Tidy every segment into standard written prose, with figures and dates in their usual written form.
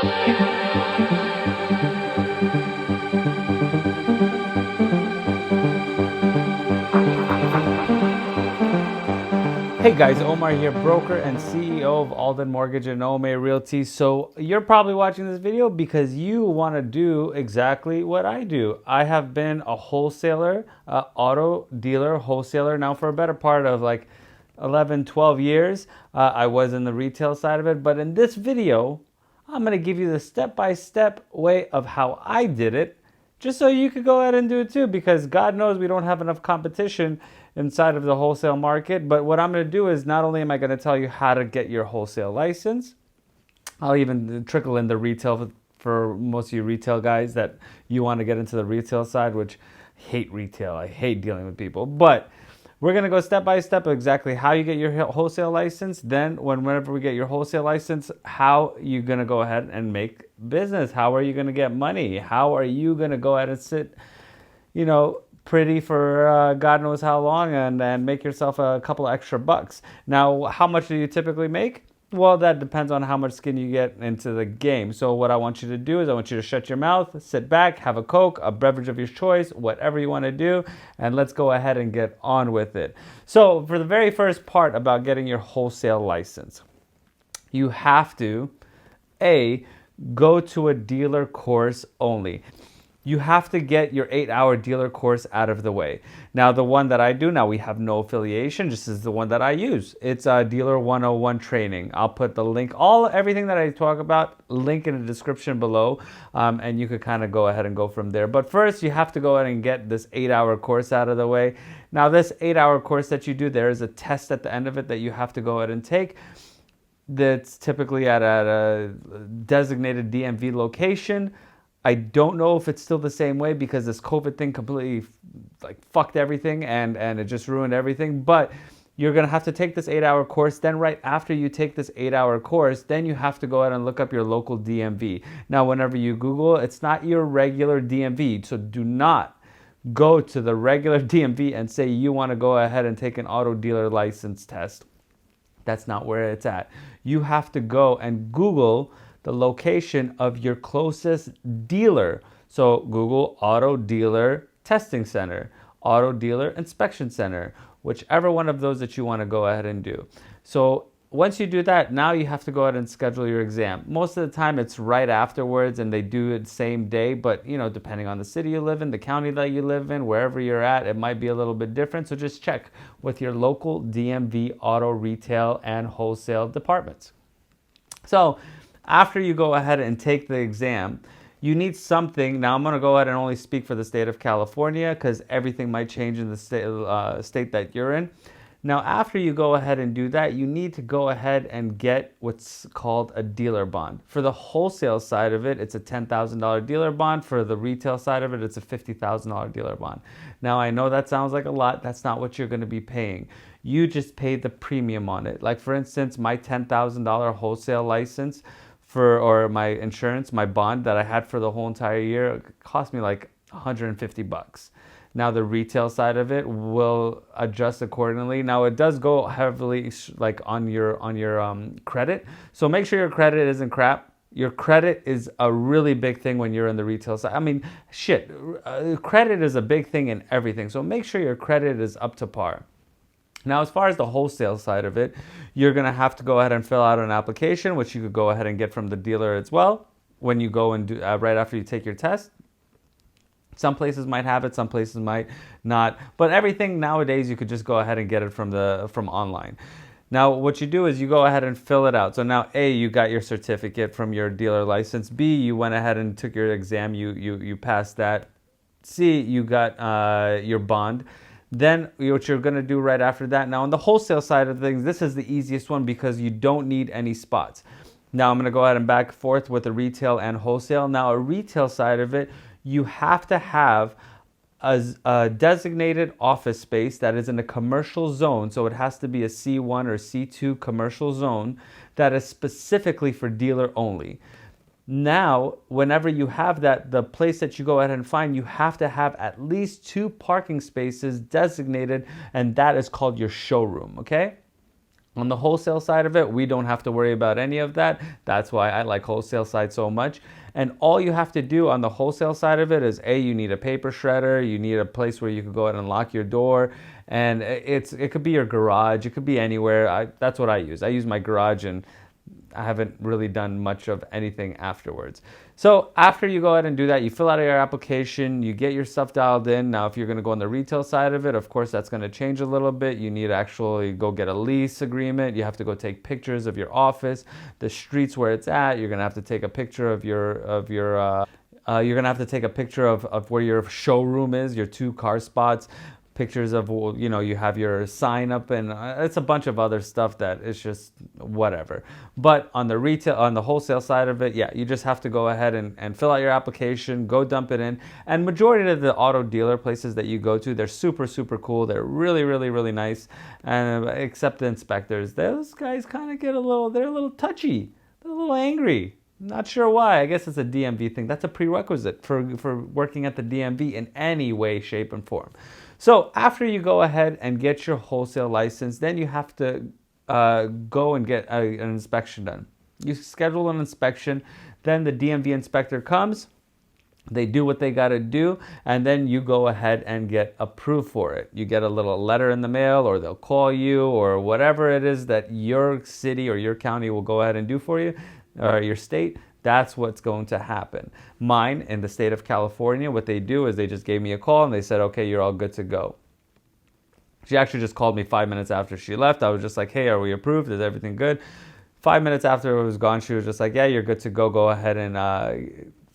Hey guys, Omar here, broker and CEO of Alden Mortgage and Ome Realty. So you're probably watching this video because you want to do exactly what I do. I have been a wholesaler, auto dealer, wholesaler now for a better part of like 11, 12 years. I was in the retail side of it, but in this video, I'm going to give you the step-by-step way of how I did it, just so you could go ahead and do it too, because God knows we don't have enough competition inside of the wholesale market. But what I'm going to do is not only am I going to tell you how to get your wholesale license, I'll even trickle in the retail for most of you retail guys that you want to get into the retail side, which I hate retail. I hate dealing with people. But we're going to go step by step of exactly how you get your wholesale license. Then whenever we get your wholesale license, how you're going to go ahead and make business. How are you going to get money? How are you going to go ahead and sit, pretty for God knows how long and make yourself a couple extra bucks. Now, how much do you typically make? Well, that depends on how much skin you get into the game. So what I want you to do is I want you to shut your mouth, sit back, have a Coke, a beverage of your choice, whatever you want to do, and let's go ahead and get on with it. So for the very first part about getting your wholesale license, you have to, go to a dealer course only. You have to get your 8-hour dealer course out of the way. Now, the one that I do, now we have no affiliation, just is the one that I use. It's a Dealer 101 training. I'll put the link, everything that I talk about, link in the description below, and you could kind of go ahead and go from there. But first, you have to go ahead and get this 8-hour course out of the way. Now, this 8-hour course that you do, there is a test at the end of it that you have to go ahead and take. That's typically at a designated DMV location. I don't know if it's still the same way because this COVID thing completely fucked everything and it just ruined everything. But you're going to have to take this 8-hour course. Then right after you take this 8-hour course, then you have to go ahead and look up your local DMV. Now, whenever you Google, it's not your regular DMV. So do not go to the regular DMV and say you want to go ahead and take an auto dealer license test. That's not where it's at. You have to go and Google the location of your closest dealer. So Google Auto Dealer Testing Center, Auto Dealer Inspection Center, whichever one of those that you want to go ahead and do. So once you do that, now you have to go ahead and schedule your exam. Most of the time it's right afterwards and they do it same day, but depending on the city you live in, the county that you live in, wherever you're at, it might be a little bit different. So just check with your local DMV auto retail and wholesale departments. So after you go ahead and take the exam, you need something. Now, I'm going to go ahead and only speak for the state of California because everything might change in the state that you're in. Now, after you go ahead and do that, you need to go ahead and get what's called a dealer bond. For the wholesale side of it, it's a $10,000 dealer bond. For the retail side of it, it's a $50,000 dealer bond. Now, I know that sounds like a lot. That's not what you're going to be paying. You just pay the premium on it. Like, for instance, my $10,000 wholesale license or my insurance, my bond that I had for the whole entire year, cost me like $150. Now the retail side of it will adjust accordingly. Now it does go heavily on your credit. So make sure your credit isn't crap. Your credit is a really big thing when you're in the retail side. I mean, credit is a big thing in everything. So make sure your credit is up to par. Now, as far as the wholesale side of it, you're going to have to go ahead and fill out an application, which you could go ahead and get from the dealer as well when you go and do right after you take your test. Some places might have it, some places might not. But everything nowadays, you could just go ahead and get it from online. Now, what you do is you go ahead and fill it out. So now, A, you got your certificate from your dealer license. B, you went ahead and took your exam. You passed that. C, you got your bond. Then what you're going to do right after that. Now, on the wholesale side of things, this is the easiest one because you don't need any spots. Now, I'm going to go ahead and back and forth with the retail and wholesale. Now, a retail side of it, you have to have a designated office space that is in a commercial zone. So it has to be a C1 or C2 commercial zone that is specifically for dealer only. Now, whenever you have that, the place that you go ahead and find, you have to have at least 2 parking spaces designated, and that is called your showroom, okay? On the wholesale side of it, we don't have to worry about any of that. That's why I like wholesale side so much. And all you have to do on the wholesale side of it is you need a paper shredder, you need a place where you can go ahead and lock your door, and it could be your garage, it could be anywhere. That's what I use. I use my garage, and I haven't really done much of anything afterwards. So after you go ahead and do that, you fill out your application, you get your stuff dialed in. Now, if you're going to go on the retail side of it, of course, that's going to change a little bit. You need to actually go get a lease agreement. You have to go take pictures of your office, the streets where it's at. You're going to have to take a picture of you're going to have to take a picture of where your showroom is, your 2 car spots, pictures of, you have your sign up, and it's a bunch of other stuff that is just whatever. But on the wholesale side of it, you just have to go ahead and fill out your application, go dump it in. And majority of the auto dealer places that you go to, they're super, super cool. They're really, really, really nice. And except the inspectors, those guys kind of they're a little touchy, they're a little angry. Not sure why. I guess it's a DMV thing. That's a prerequisite for working at the DMV in any way, shape, and form. So after you go ahead and get your wholesale license, then you have to go and get an inspection done. You schedule an inspection, then the DMV inspector comes, they do what they got to do, and then you go ahead and get approved for it. You get a little letter in the mail, or they'll call you, or whatever it is that your city or your county will go ahead and do for you, or your state. That's what's going to happen. Mine, in the state of California, what they do is they just gave me a call and they said, okay, you're all good to go. She actually just called me 5 minutes after she left. I was just like, hey, are we approved? Is everything good? 5 minutes after it was gone, she was just like, yeah, you're good to go. Go ahead and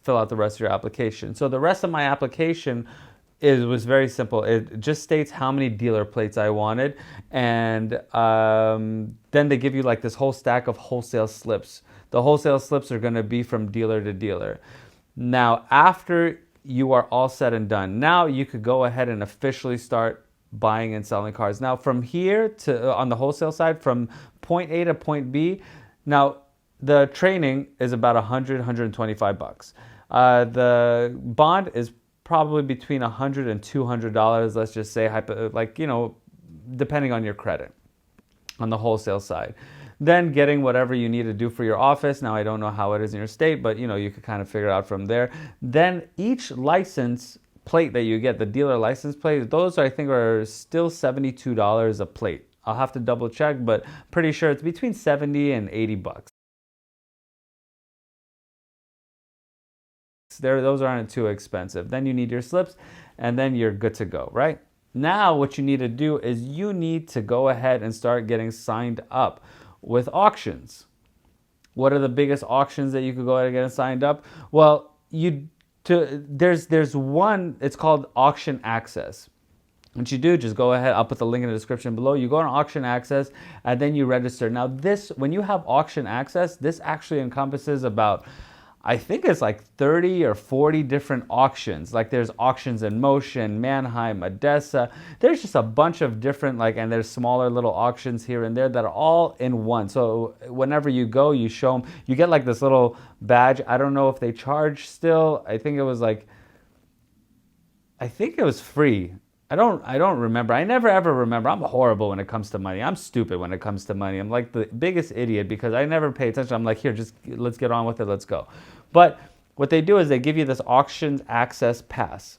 fill out the rest of your application. So the rest of my application was very simple. It just states how many dealer plates I wanted. And then they give you like this whole stack of wholesale slips. The wholesale slips are going to be from dealer to dealer. Now, after you are all said and done, now you could go ahead and officially start buying and selling cars. Now, from here to on the wholesale side, from point A to point B, now the training is about $125. The bond is probably between $100 and $200. Let's just say, depending on your credit on the wholesale side. Then getting whatever you need to do for your office. Now, I don't know how it is in your state, but you could kind of figure it out from there. Then each license plate that you get, the dealer license plate, those I think are still $72 a plate. I'll have to double check, but pretty sure it's between 70 and 80 bucks. Those aren't too expensive. Then you need your slips, and then you're good to go, right? Now what you need to do is you need to go ahead and start getting signed up with auctions. What are the biggest auctions that you could go ahead and get signed up? Well, there's one, it's called Auction Access. What you do, just go ahead, I'll put the link in the description below. You go on Auction Access, and then you register. Now when you have Auction Access, this actually encompasses about, I think it's like 30 or 40 different auctions. Like there's Auctions in Motion, Mannheim, Odessa. There's just a bunch of different, and there's smaller little auctions here and there that are all in one. So whenever you go, you show them, you get like this little badge. I don't know if they charge still. I think it was free. I don't remember. I never ever remember. I'm horrible when it comes to money. I'm stupid when it comes to money. I'm like the biggest idiot because I never pay attention. I'm like, here, just let's get on with it. Let's go. But what they do is they give you this auction access pass.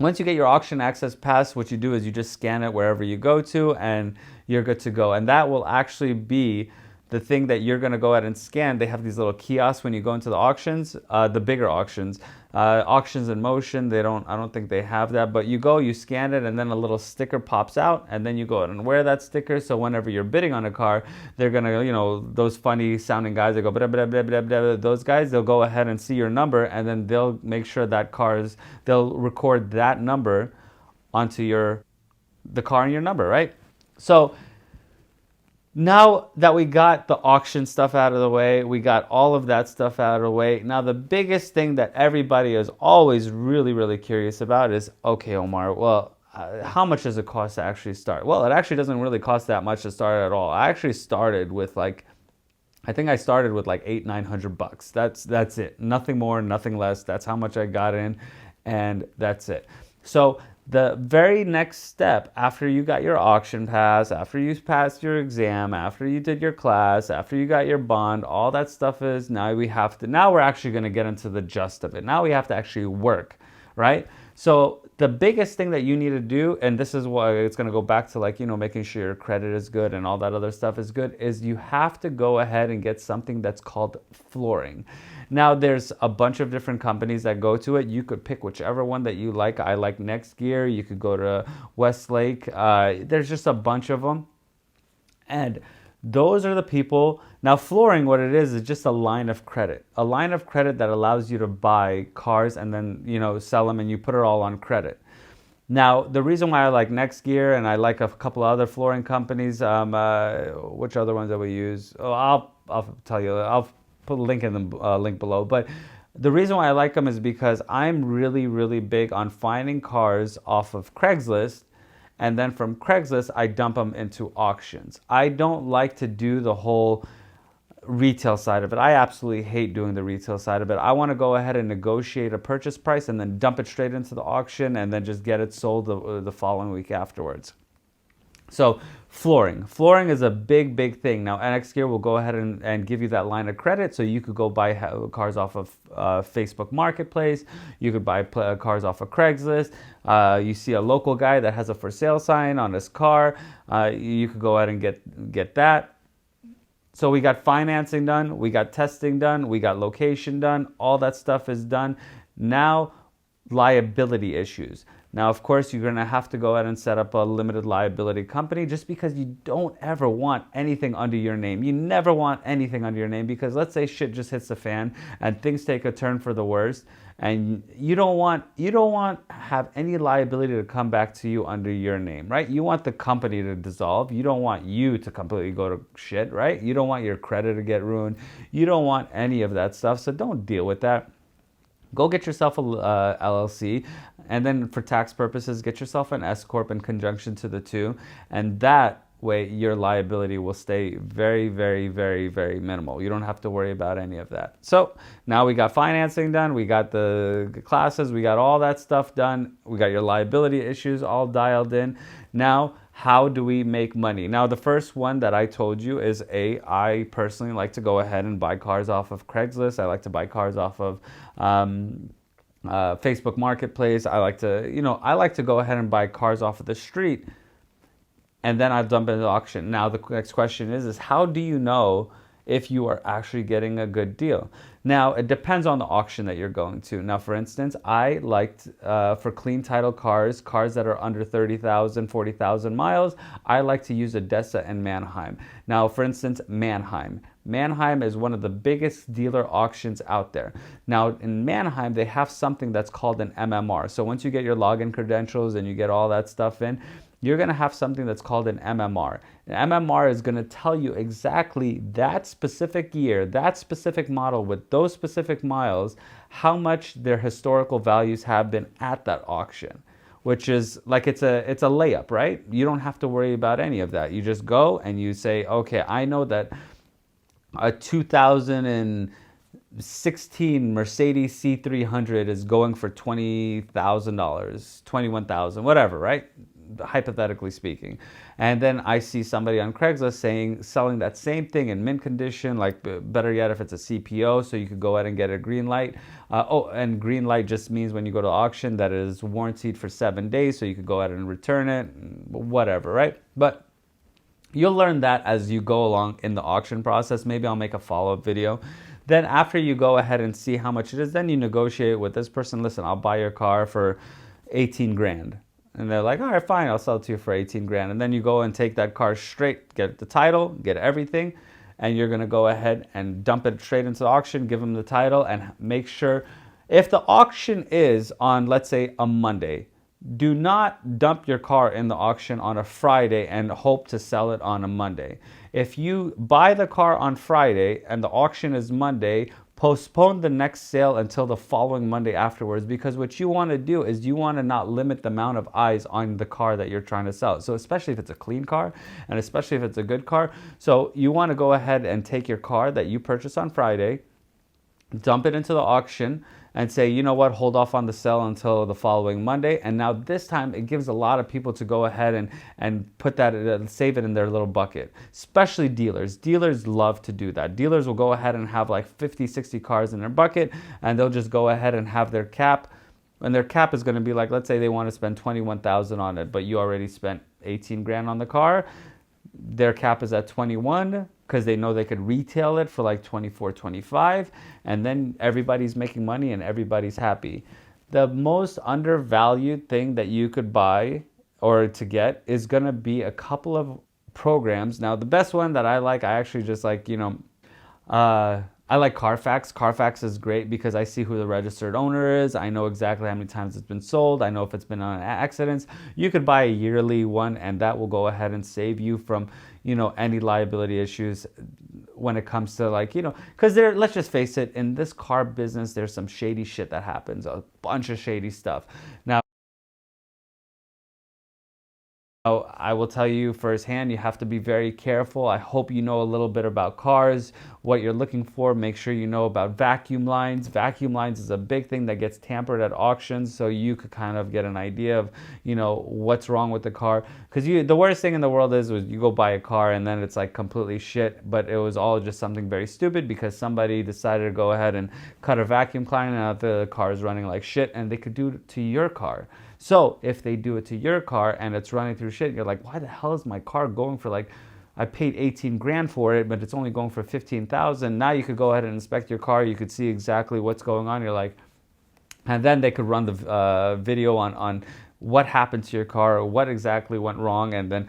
Once you get your auction access pass, what you do is you just scan it wherever you go to and you're good to go. And that will actually be the thing that you're going to go ahead and scan. They have these little kiosks when you go into the auctions, the bigger auctions. Auctions in Motion, I don't think they have that, but you go, you scan it, and then a little sticker pops out, and then you go ahead and wear that sticker. So whenever you're bidding on a car, they're gonna, those funny sounding guys that go blah, blah, blah, blah, blah, those guys, they'll go ahead and see your number, and then they'll make sure they'll record that number onto the car and your number, right? So now that we got the auction stuff out of the way, we got all of that stuff out of the way. Now, the biggest thing that everybody is always really, really curious about is, okay, Omar, well, how much does it cost to actually start? Well, it actually doesn't really cost that much to start at all. I actually started with I think I started with $800-900. That's it. Nothing more, nothing less. That's how much I got in, and that's it. So The very next step after you got your auction pass, after you passed your exam, after you did your class, after you got your bond, all that stuff is now we're actually going to get into the gist of it. Now we have to actually work, right? So the biggest thing that you need to do, and this is why it's going to go back to like, making sure your credit is good and all that other stuff is good, is you have to go ahead and get something that's called flooring. Now there's a bunch of different companies that go to it. You could pick whichever one that you like. I like Next Gear. You could go to Westlake. There's just a bunch of them. And those are the people. Now, flooring, what it is just a line of credit. A line of credit that allows you to buy cars and then, sell them, and you put it all on credit. Now, the reason why I like Next Gear and I like a couple of other flooring companies, which other ones that we use? Oh, I'll tell you. I'll put a link in the link below. But the reason why I like them is because I'm really, really big on finding cars off of Craigslist. And then from Craigslist, I dump them into auctions. I don't like to do the whole retail side of it. I absolutely hate doing the retail side of it. I want to go ahead and negotiate a purchase price and then dump it straight into the auction and then just get it sold the following week afterwards. So flooring is a big, big thing. Now NX Gear will go ahead and give you that line of credit, so you could go buy cars off of Facebook Marketplace. You could buy cars off of Craigslist. You see a local guy that has a for sale sign on his car. You could go ahead and get that. So we got financing done, we got testing done, we got location done. All that stuff is done. Now liability issues. Now, of course, you're going to have to go ahead and set up a limited liability company, just because you don't ever want anything under your name. You never want anything under your name, because let's say shit just hits the fan and things take a turn for the worst, and you don't want have any liability to come back to you under your name, right? You want the company to dissolve. You don't want you to completely go to shit, right? You don't want your credit to get ruined. You don't want any of that stuff, so don't deal with that. Go get yourself a LLC, and then for tax purposes, get yourself an S Corp in conjunction to the two, and that way your liability will stay very, very, very, very minimal. You don't have to worry about any of that. So now we got financing done, we got the classes, we got all that stuff done, we got your liability issues all dialed in. Now, how do we make money? Now, the first one that I told you is I personally like to go ahead and buy cars off of Craigslist. I like to buy cars off of Facebook Marketplace. I like to go ahead and buy cars off of the street, and then I dump it into the auction. Now, the next question is how do you know if you are actually getting a good deal? Now, it depends on the auction that you're going to. Now, for instance, I liked, for clean title cars that are under 30,000, 40,000 miles, I like to use Odessa and Mannheim. Now, for instance, Mannheim is one of the biggest dealer auctions out there. Now, in Mannheim, they have something that's called an MMR. So once you get your login credentials and you get all that stuff in, you're going to have something that's called an MMR. An MMR is going to tell you exactly that specific year, that specific model with those specific miles, how much their historical values have been at that auction, which is like it's a layup, right? You don't have to worry about any of that. You just go and you say, okay, I know that a 2016 Mercedes C300 is going for $20,000, $21,000, whatever, right? Hypothetically speaking. And then I see somebody on Craigslist selling that same thing in mint condition, like better yet if it's a CPO, so you could go ahead and get a green light. And green light just means when you go to auction that it is warranted for 7 days, so you could go ahead and return it, whatever, right? But you'll learn that as you go along in the auction process. Maybe I'll make a follow-up video. Then after you go ahead and see how much it is, then you negotiate with this person. Listen, I'll buy your car for 18 grand. And they're like, all right, fine, I'll sell it to you for 18 grand. And then you go and take that car straight, get the title, get everything, and you're going to go ahead and dump it straight into the auction, give them the title, and make sure, if the auction is on, let's say, a Monday, do not dump your car in the auction on a Friday and hope to sell it on a Monday. If you buy the car on Friday and the auction is Monday, postpone the next sale until the following Monday afterwards, because what you want to do is you want to not limit the amount of eyes on the car that you're trying to sell. So especially if it's a clean car, and especially if it's a good car. So you want to go ahead and take your car that you purchased on Friday, dump it into the auction, and say, you know what, hold off on the sale until the following Monday. And now this time it gives a lot of people to go ahead and put that, save it in their little bucket, especially dealers. Dealers love to do that. Dealers will go ahead and have like 50, 60 cars in their bucket, and they'll just go ahead and have their cap. And their cap is going to be like, let's say they want to spend 21,000 on it, but you already spent 18 grand on the car. Their cap is at 21 because they know they could retail it for like 24, 25, and then everybody's making money and everybody's happy. The most undervalued thing that you could buy or to get is going to be a couple of programs. Now, the best one that I like, I actually just like, I like Carfax. Carfax is great because I see who the registered owner is. I know exactly how many times it's been sold. I know if it's been on accidents. You could buy a yearly one, and that will go ahead and save you from, any liability issues when it comes to because let's just face it, in this car business, there's some shady shit that happens, a bunch of shady stuff. Now, I will tell you firsthand, you have to be very careful. I hope you know a little bit about cars, what you're looking for. Make sure you know about vacuum lines. Vacuum lines is a big thing that gets tampered at auctions, so you could kind of get an idea of, what's wrong with the car. Because the worst thing in the world is you go buy a car and then it's like completely shit, but it was all just something very stupid because somebody decided to go ahead and cut a vacuum cleaner and now the car is running like shit, and they could do it to your car. So if they do it to your car and it's running through shit, you're like, why the hell is my car going for I paid 18 grand for it, but it's only going for 15,000. Now you could go ahead and inspect your car. You could see exactly what's going on. You're like, and then they could run the video on what happened to your car, or what exactly went wrong. And then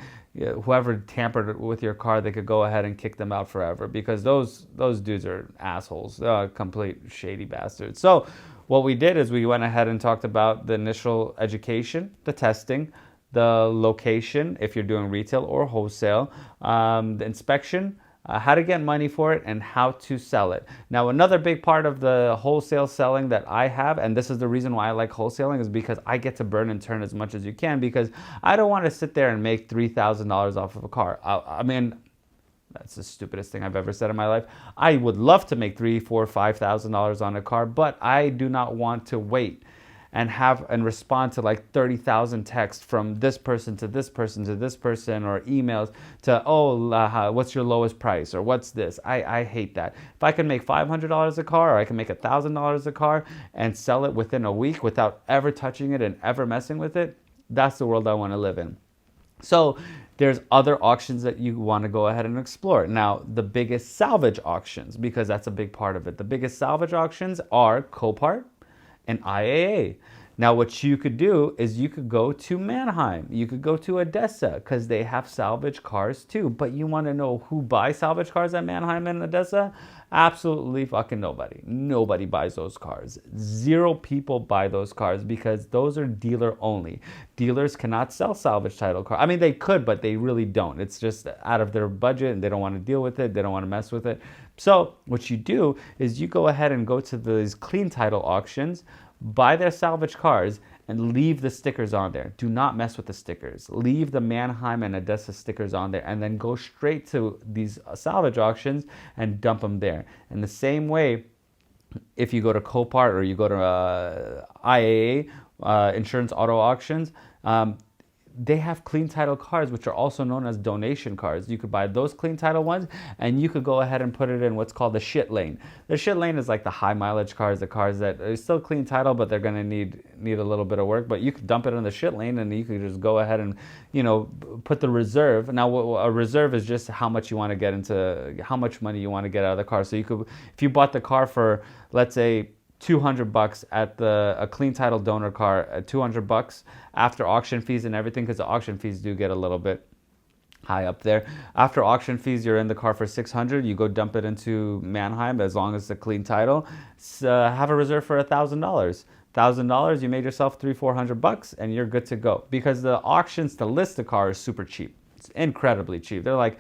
whoever tampered with your car, they could go ahead and kick them out forever because those dudes are assholes, complete shady bastards. So what we did is we went ahead and talked about the initial education, the testing, the location, if you're doing retail or wholesale, the inspection, how to get money for it, and how to sell it. Now, another big part of the wholesale selling that I have, and this is the reason why I like wholesaling, is because I get to burn and turn as much as you can, because I don't want to sit there and make $3,000 off of a car. I mean, that's the stupidest thing I've ever said in my life. I would love to make $3,000, $4,000, $5,000 on a car, but I do not want to wait and respond to like 30,000 texts from this person to this person to this person, or emails to, what's your lowest price, or what's this? I hate that. If I can make $500 a car, or I can make $1,000 a car and sell it within a week without ever touching it and ever messing with it, that's the world I want to live in. So there's other auctions that you want to go ahead and explore. Now, the biggest salvage auctions, because that's a big part of it. The biggest salvage auctions are Copart and IAA. Now, what you could do is you could go to Mannheim. You could go to Odessa, because they have salvage cars too. But you want to know who buys salvage cars at Mannheim and Odessa? Absolutely fucking nobody. Nobody buys those cars. 0 people buy those cars because those are dealer only. Dealers cannot sell salvage title cars. I mean, they could, but they really don't. It's just out of their budget, and they don't want to deal with it. They don't want to mess with it. So what you do is you go ahead and go to these clean title auctions, buy their salvage cars, and leave the stickers on there. Do not mess with the stickers. Leave the Mannheim and Odessa stickers on there, and then go straight to these salvage auctions and dump them there. In the same way, if you go to Copart or you go to IAA, Insurance Auto Auctions, they have clean title cars, which are also known as donation cars. You could buy those clean title ones, and you could go ahead and put it in what's called the shit lane. The shit lane is like the high mileage cars, the cars that are still clean title, but they're going to need a little bit of work. But you could dump it in the shit lane, and you could just go ahead and, put the reserve. Now, a reserve is just how much you want to get into, how much money you want to get out of the car. So you could, if you bought the car for, let's say, $200 at a clean title donor car at $200 after auction fees and everything, because the auction fees do get a little bit high up there. After auction fees, you're in the car for $600. You go dump it into Mannheim, as long as it's a clean title. Have a reserve for $1,000. $1,000, you made yourself $300-400, and you're good to go. Because the auctions to list a car is super cheap. It's incredibly cheap. They're like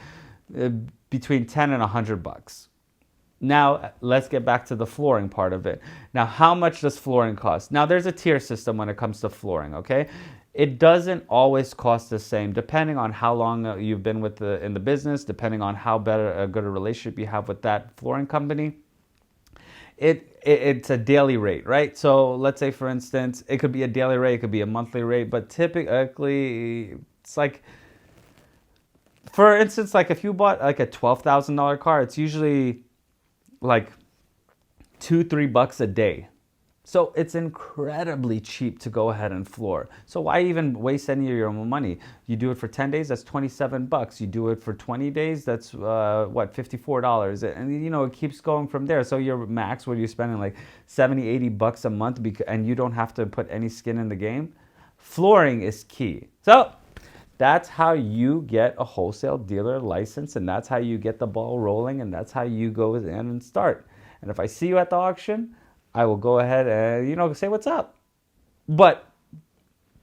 between $10 and $100. Now, let's get back to the flooring part of it. Now, how much does flooring cost? Now, there's a tier system when it comes to flooring, okay? It doesn't always cost the same, depending on how long you've been in the business, depending on how good a relationship you have with that flooring company. it's a daily rate, right? So let's say, for instance, it could be a daily rate, it could be a monthly rate, but typically it's like, for instance, like if you bought like a $12,000 car, it's usually like $2-3 a day. So it's incredibly cheap to go ahead and floor. So why even waste any of your own money? You do it for 10 days, that's $27. You do it for 20 days, that's what, $54. And you know, it keeps going from there. So your max, what are you spending, like $70-80 a month, and you don't have to put any skin in the game? Flooring is key. So that's how you get a wholesale dealer license, and that's how you get the ball rolling, and that's how you go in and start. And if I see you at the auction, I will go ahead and, you know, say what's up. But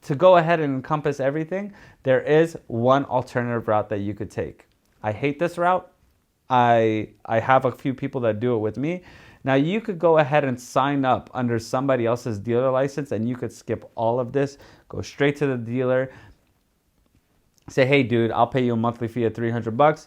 to go ahead and encompass everything, there is one alternative route that you could take. I hate this route. I have a few people that do it with me. Now, you could go ahead and sign up under somebody else's dealer license, and you could skip all of this, go straight to the dealer, say, hey, dude, I'll pay you a monthly fee of $300,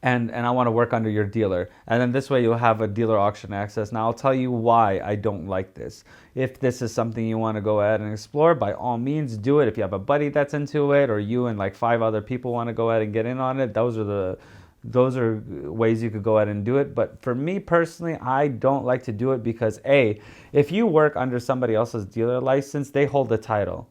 and I want to work under your dealer. And then this way you'll have a dealer auction access. Now, I'll tell you why I don't like this. If this is something you want to go ahead and explore, by all means, do it. If you have a buddy that's into it, or you and like 5 other people want to go ahead and get in on it, those are ways you could go ahead and do it. But for me personally, I don't like to do it because, A, if you work under somebody else's dealer license, they hold the title.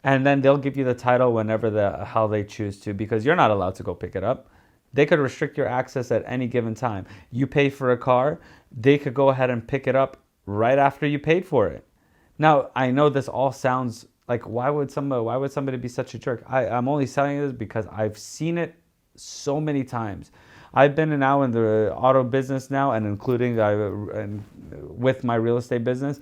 And then they'll give you the title whenever the hell they choose to, because you're not allowed to go pick it up. They could restrict your access at any given time. You pay for a car, they could go ahead and pick it up right after you paid for it. Now, I know this all sounds like, why would somebody be such a jerk? I'm only saying this because I've seen it so many times. I've been now in the auto business now, and including with my real estate business,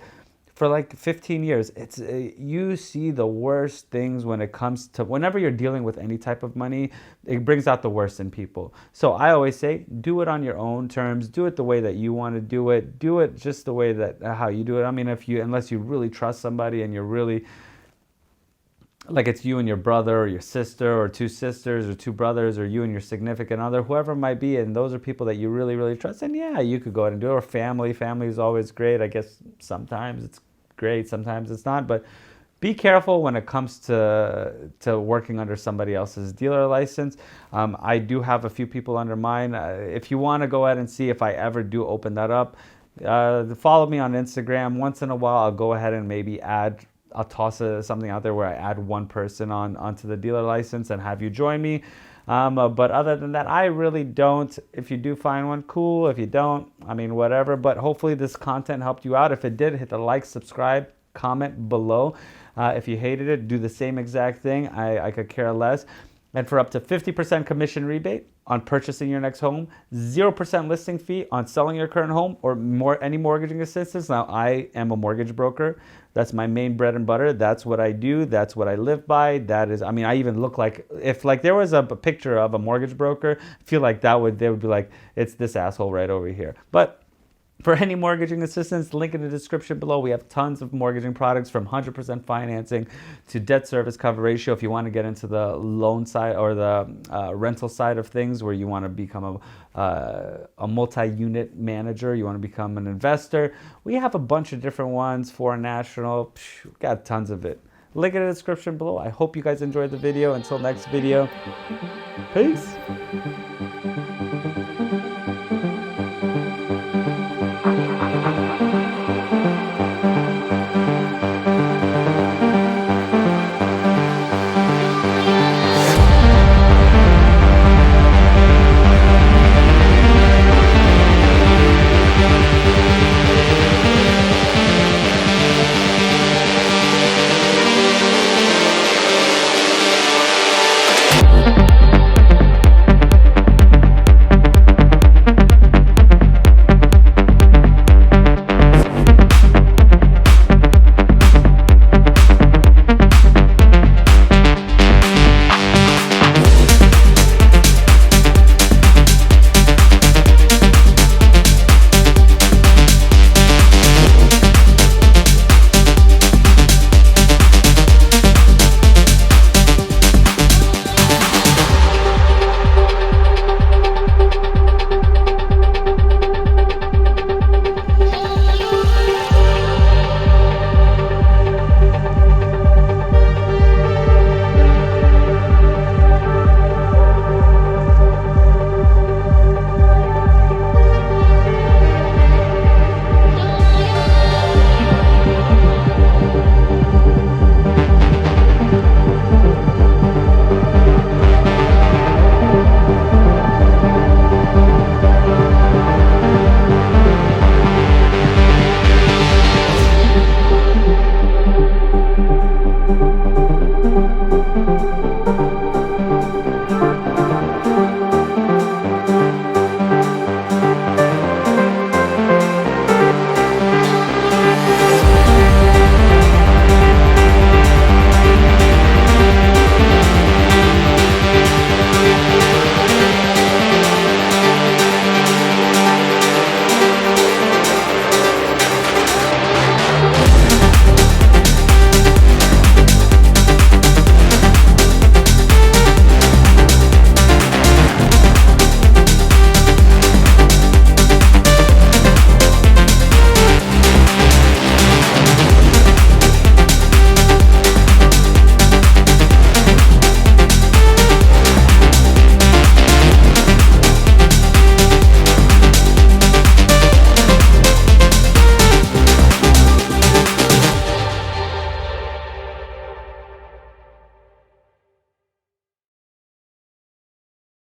for like 15 years. It's you see the worst things when it comes to, whenever you're dealing with any type of money, it brings out the worst in people. So I always say, do it on your own terms, do it the way that you want to do it just the way that how you do it. I mean, unless you really trust somebody and you're really, like, it's you and your brother or your sister or 2 sisters or 2 brothers, or you and your significant other, whoever it might be, and those are people that you really, really trust, and yeah, you could go ahead and do it. Or family is always great. I guess sometimes it's great, sometimes it's not, but be careful when it comes to working under somebody else's dealer license. I do have a few people under mine. If you want to go ahead and see if I ever do open that up, follow me on Instagram. Once in a while, I'll go ahead and maybe I'll toss something out there where I add one person onto the dealer license and have you join me. But other than that, I really don't. If you do find one, cool. If you don't, I mean, whatever. But hopefully this content helped you out. If it did, hit the like, subscribe, comment below. If you hated it, do the same exact thing. I could care less. And for up to 50% commission rebate on purchasing your next home, 0% listing fee on selling your current home, or any mortgaging assistance. Now, I am a mortgage broker. That's my main bread and butter. That's what I do. That's what I live by. That is, I mean, I even look like, if like there was a picture of a mortgage broker, I feel like they would be like, it's this asshole right over here. But for any mortgaging assistance, link in the description below. We have tons of mortgaging products, from 100% financing to debt service cover ratio. If you want to get into the loan side or the rental side of things, where you want to become a multi-unit manager, you want to become an investor, we have a bunch of different ones. For national, got tons of it. Link in the description below. I hope you guys enjoyed the video. Until next video, peace.